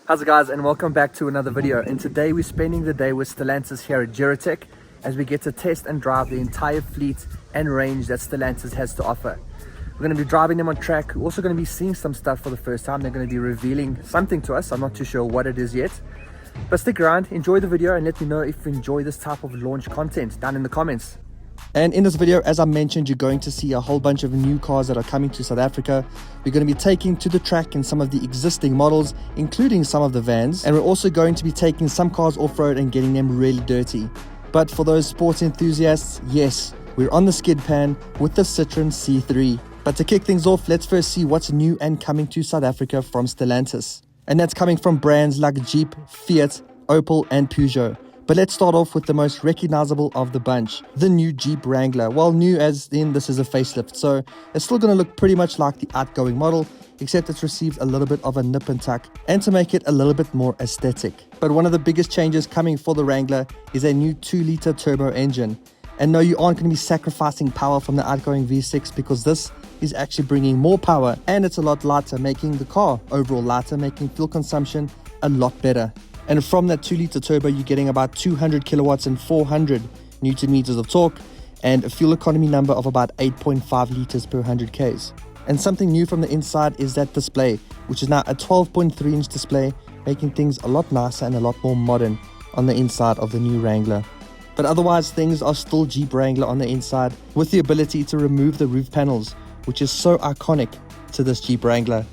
How's it guys, and welcome back to another video. And today we're spending the day with Stellantis here at Cherokee as we get to test and drive the entire fleet and range that Stellantis has to offer. We're going to be driving them on track. We're also going to be seeing some stuff for the first time. They're going to be revealing something to us. I'm not too sure what it is yet, but stick around, enjoy the video, and let me know if you enjoy this type of launch content down in the comments. And in this video, as I mentioned, you're going to see a whole bunch of new cars that are coming to South Africa. We're going to be taking to the track in some of the existing models, including some of the vans. And we're also going to be taking some cars off-road and getting them really dirty. But for those sports enthusiasts, yes, we're on the skid pan with the Citroen C3. But to kick things off, let's first see what's new and coming to South Africa from Stellantis. And that's coming from brands like Jeep, Fiat, Opel and Peugeot. But let's start off with the most recognizable of the bunch, the new Jeep Wrangler. Well, new as in this is a facelift, so it's still going to look pretty much like the outgoing model, except it's received a little bit of a nip and tuck, and to make it a little bit more aesthetic. But one of the biggest changes coming for the Wrangler is a new 2-liter turbo engine. And no, you aren't going to be sacrificing power from the outgoing V6, because this is actually bringing more power, and it's a lot lighter, making the car overall lighter, making fuel consumption a lot better. And from that 2-liter turbo, you're getting about 200 kilowatts and 400 Newton meters of torque, and a fuel economy number of about 8.5 liters per 100 Ks. And something new from the inside is that display, which is now a 12.3-inch display, making things a lot nicer and a lot more modern on the inside of the new Wrangler. But otherwise, things are still Jeep Wrangler on the inside, with the ability to remove the roof panels, which is so iconic to this Jeep Wrangler.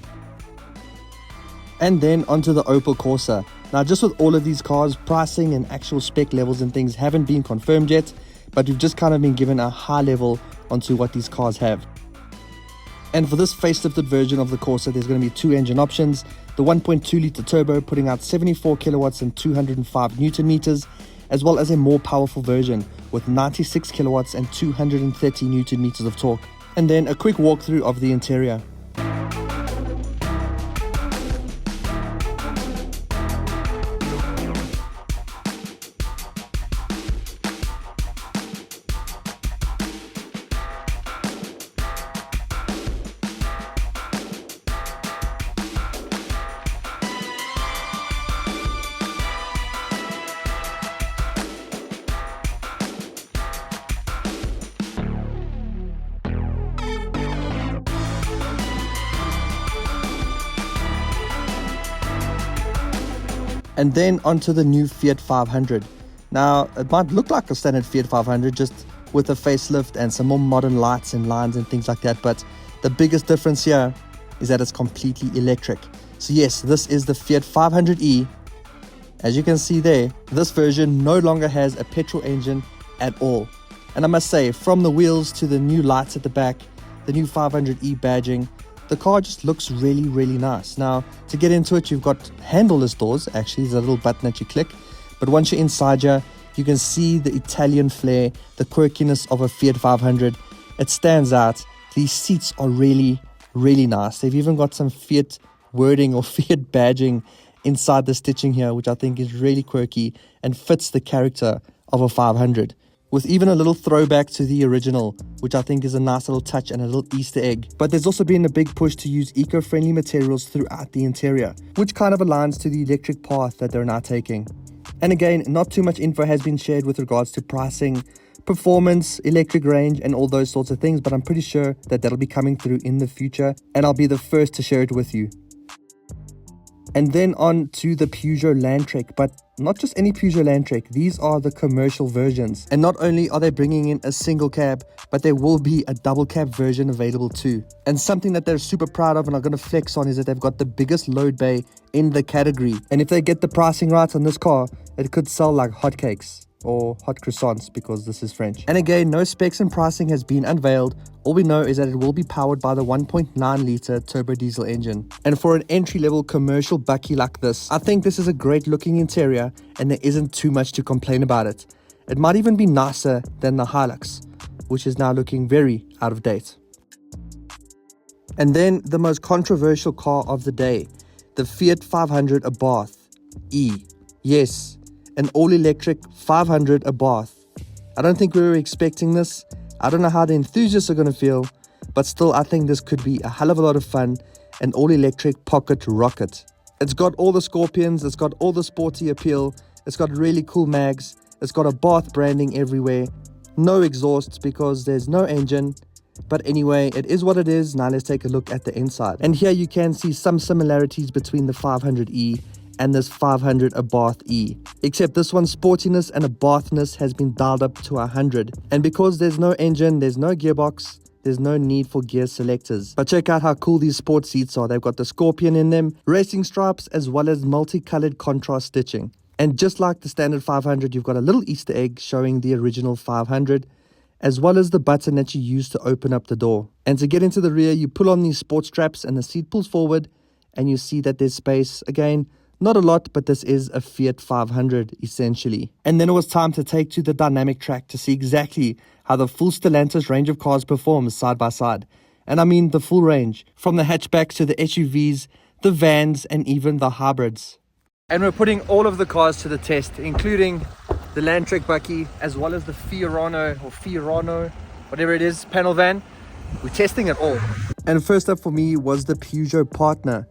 And then onto the Opel Corsa. Now, just with all of these cars, pricing and actual spec levels and things haven't been confirmed yet, but we've just kind of been given a high level onto what these cars have. And for this facelifted version of the Corsa, there's going to be 2 engine options. The 1.2-liter turbo putting out 74 kilowatts and 205 Newton meters, as well as a more powerful version with 96 kilowatts and 230 Newton meters of torque. And then a quick walkthrough of the interior. And then onto the new Fiat 500. Now, it might look like a standard Fiat 500, just with a facelift and some more modern lights and lines and things like that. But the biggest difference here is that it's completely electric. So yes, this is the Fiat 500e. As you can see there, this version no longer has a petrol engine at all. And I must say, from the wheels to the new lights at the back, the new 500e badging, the car just looks really, really nice. Now, to get into it, you've got handleless doors. Actually, there's a little button that you click. But once you're inside here, you can see the Italian flair, the quirkiness of a Fiat 500. It stands out. These seats are really, really nice. They've even got some Fiat wording or Fiat badging inside the stitching here, which I think is really quirky and fits the character of a 500. With even a little throwback to the original, which I think is a nice little touch and a little Easter egg. But there's also been a big push to use eco-friendly materials throughout the interior, which kind of aligns to the electric path that they're now taking. And again, not too much info has been shared with regards to pricing, performance, electric range, and all those sorts of things, but I'm pretty sure that that'll be coming through in the future, and I'll be the first to share it with you. And then on to the Peugeor Landtrek, but not just any Peugeor Landtrek, these are the commercial versions. And not only are they bringing in a single cab, but there will be a double cab version available too. And something that they're super proud of and are going to flex on is that they've got the biggest load bay in the category. And if they get the pricing right on this car, it could sell like hotcakes. Or hot croissants, because this is French. And again, no specs and pricing has been unveiled. All we know is that it will be powered by the 1.9-liter turbo diesel engine. And for an entry-level commercial bakkie like this, I think this is a great looking interior and there isn't too much to complain about it. It might even be nicer than the Hilux, which is now looking very out of date. And then the most controversial car of the day, the Fiat 500 Abarth E. Yes, an all-electric 500 Abarth. I don't think we were expecting this. I don't know how the enthusiasts are going to feel, but still I think this could be a hell of a lot of fun, an all-electric pocket rocket. It's got all the Scorpions, it's got all the sporty appeal, it's got really cool mags, it's got Abarth branding everywhere, no exhausts because there's no engine. But anyway, it is what it is. Now let's take a look at the inside. And here you can see some similarities between the 500e and this 500 Abarth E. Except this one's sportiness and Abarthness has been dialed up to 100. And because there's no engine, there's no gearbox, there's no need for gear selectors. But check out how cool these sport seats are. They've got the Scorpion in them, racing stripes, as well as multicolored contrast stitching. And just like the standard 500, you've got a little Easter egg showing the original 500, as well as the button that you use to open up the door. And to get into the rear, you pull on these sport straps and the seat pulls forward, and you see that there's space. Again, not a lot, but this is a Fiat 500 essentially. And then it was time to take to the dynamic track to see exactly how the full Stellantis range of cars performs side by side. And I mean the full range, from the hatchbacks to the SUVs, the vans, and even the hybrids. And we're putting all of the cars to the test, including the Landtrek Bucky, as well as the Fiorino, whatever it is, panel van. We're testing it all. And first up for me was the Peugeot Partner.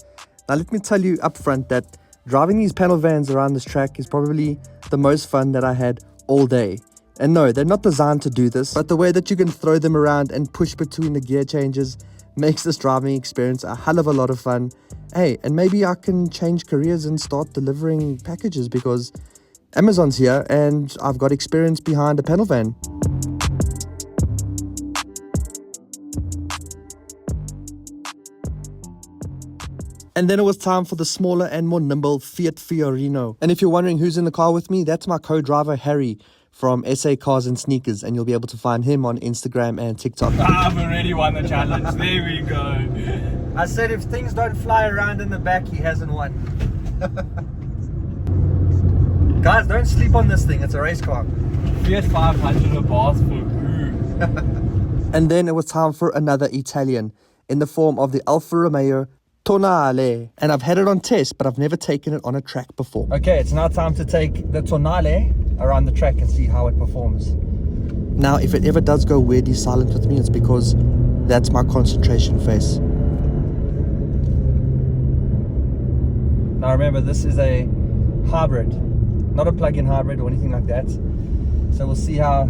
Now let me tell you up front that driving these panel vans around this track is probably the most fun that I had all day. And no, they're not designed to do this, but the way that you can throw them around and push between the gear changes makes this driving experience a hell of a lot of fun. Hey, and maybe I can change careers and start delivering packages because Amazon's here and I've got experience behind a panel van. And then it was time for the smaller and more nimble Fiat Fiorino. And if you're wondering who's in the car with me, that's my co-driver Harry from SA Cars and Sneakers, and you'll be able to find him on Instagram and TikTok. I've already won the challenge. There we go. I said if things don't fly around in the back, he hasn't won. Guys, don't sleep on this thing. It's a race car. Fiat 500 Abarth for who? And then it was time for another Italian in the form of the Alfa Romeo Tonale. And I've had it on test, but I've never taken it on a track before. Okay, it's now time to take the Tonale around the track and see how it performs. Now, if it ever does go weirdly silent with me, it's because that's my concentration face. Now remember, this is a hybrid, not a plug-in hybrid or anything like that. So we'll see how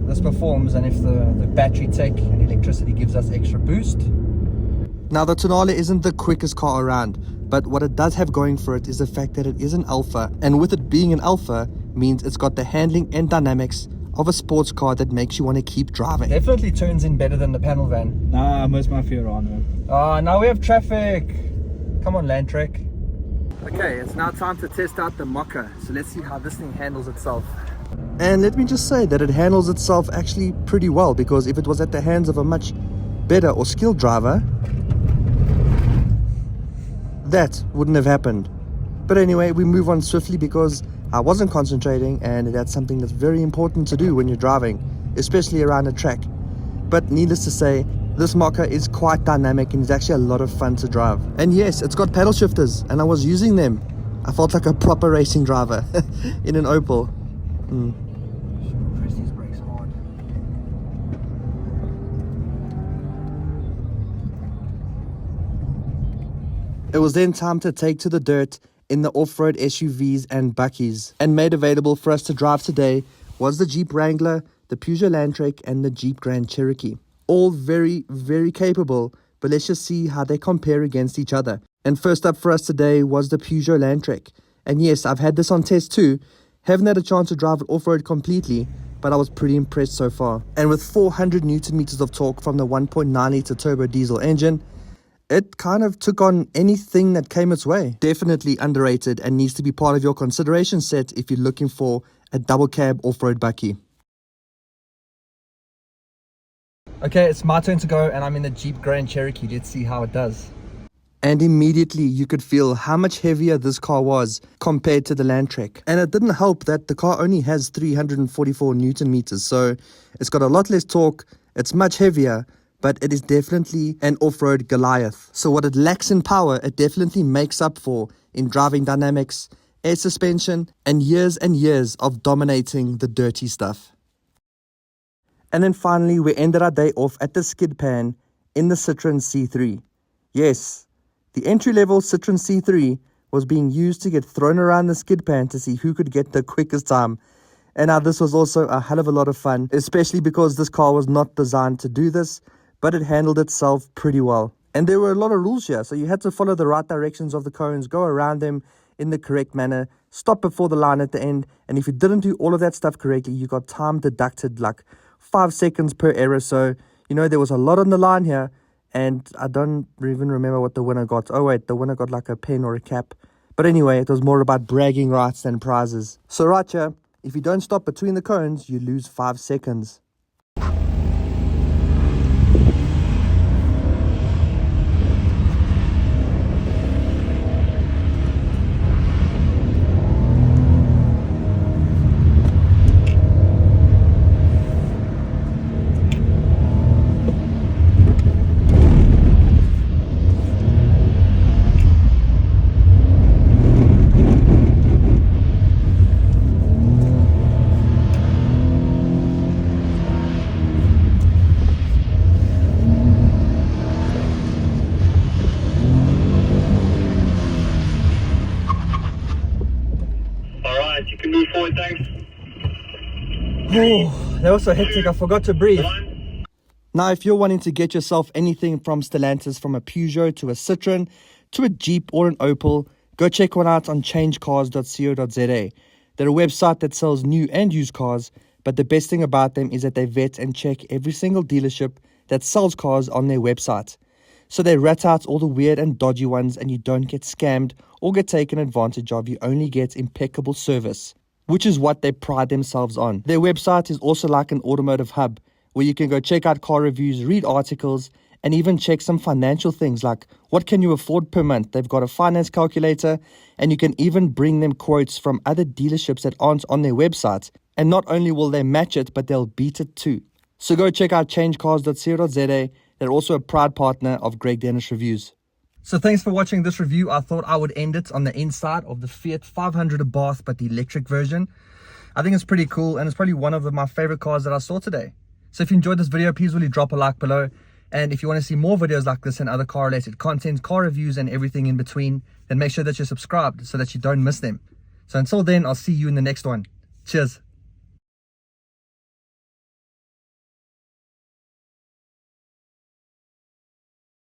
this performs and if the battery tech and electricity gives us extra boost. Now the Tonale isn't the quickest car around, but what it does have going for it is the fact that it is an Alpha, and with it being an Alpha means it's got the handling and dynamics of a sports car that makes you want to keep driving. Definitely turns in better than the panel van. Nah, I miss my Fiorino. Now we have traffic. Come on, Landtrek. Okay, it's now time to test out the Mokka. So let's see how this thing handles itself. And let me just say that it handles itself actually pretty well, because if it was at the hands of a much better or skilled driver, that wouldn't have happened. But anyway, we move on swiftly because I wasn't concentrating, and that's something that's very important to do when you're driving, especially around a track. But needless to say, this Mokka is quite dynamic and it's actually a lot of fun to drive. And yes, it's got paddle shifters, and I was using them. I felt like a proper racing driver in an Opel. Press these brakes hard. It was then time to take to the dirt in the off-road SUVs and buckies. And made available for us to drive today was the Jeep Wrangler, the Peugeor Landtrek, and the Jeep Grand Cherokee. All very, very capable, but let's just see how they compare against each other. And first up for us today was the Peugeot Landtrek. And yes, I've had this on test too. Haven't had a chance to drive it off-road completely, but I was pretty impressed so far. And with 400 Newton meters of torque from the 1.9 litre turbo diesel engine, it kind of took on anything that came its way. Definitely underrated and needs to be part of your consideration set if you're looking for a double cab off-road bucky. Okay, it's my turn to go, and I'm in the Jeep Grand Cherokee. Let's see how it does. And immediately you could feel how much heavier this car was compared to the Landtrek. And it didn't help that the car only has 344 Newton meters, so it's got a lot less torque, it's much heavier, but it is definitely an off-road Goliath. So what it lacks in power, it definitely makes up for in driving dynamics, air suspension, and years of dominating the dirty stuff. And then finally, we ended our day off at the skid pan in the Citroen C3. Yes, the entry-level Citroen C3 was being used to get thrown around the skid pan to see who could get the quickest time. And now this was also a hell of a lot of fun, especially because this car was not designed to do this, but it handled itself pretty well. And there were a lot of rules here, so you had to follow the right directions of the cones, go around them in the correct manner, stop before the line at the end, and if you didn't do all of that stuff correctly, you got time deducted like 5 seconds per error. So, you know, there was a lot on the line here, and I don't even remember what the winner got. Oh wait, the winner got like a pen or a cap. But anyway, it was more about bragging rights than prizes. So right here, if you don't stop between the cones, you lose 5 seconds. You can move forward, thanks. Oh, that was so hectic, I forgot to breathe. Now, if you're wanting to get yourself anything from Stellantis, from a Peugeot to a Citroen to a Jeep or an Opel, go check one out on changecars.co.za. They're a website that sells new and used cars, but the best thing about them is that they vet and check every single dealership that sells cars on their website. So they rat out all the weird and dodgy ones, and you don't get scammed or get taken advantage of. You only get impeccable service, which is what they pride themselves on. Their website is also like an automotive hub, where you can go check out car reviews, read articles, and even check some financial things like what can you afford per month. They've got a finance calculator, and you can even bring them quotes from other dealerships that aren't on their website. And not only will they match it, but they'll beat it too. So go check out changecars.co.za. They're also a proud partner of Greg Dennis Reviews. So thanks for watching this review. I thought I would end it on the inside of the Fiat 500 Abarth, but the electric version. I think it's pretty cool, and it's probably one of my favorite cars that I saw today. So if you enjoyed this video, please really drop a like below. And if you want to see more videos like this and other car related content, car reviews and everything in between, then make sure that you're subscribed so that you don't miss them. So until then, I'll see you in the next one. Cheers.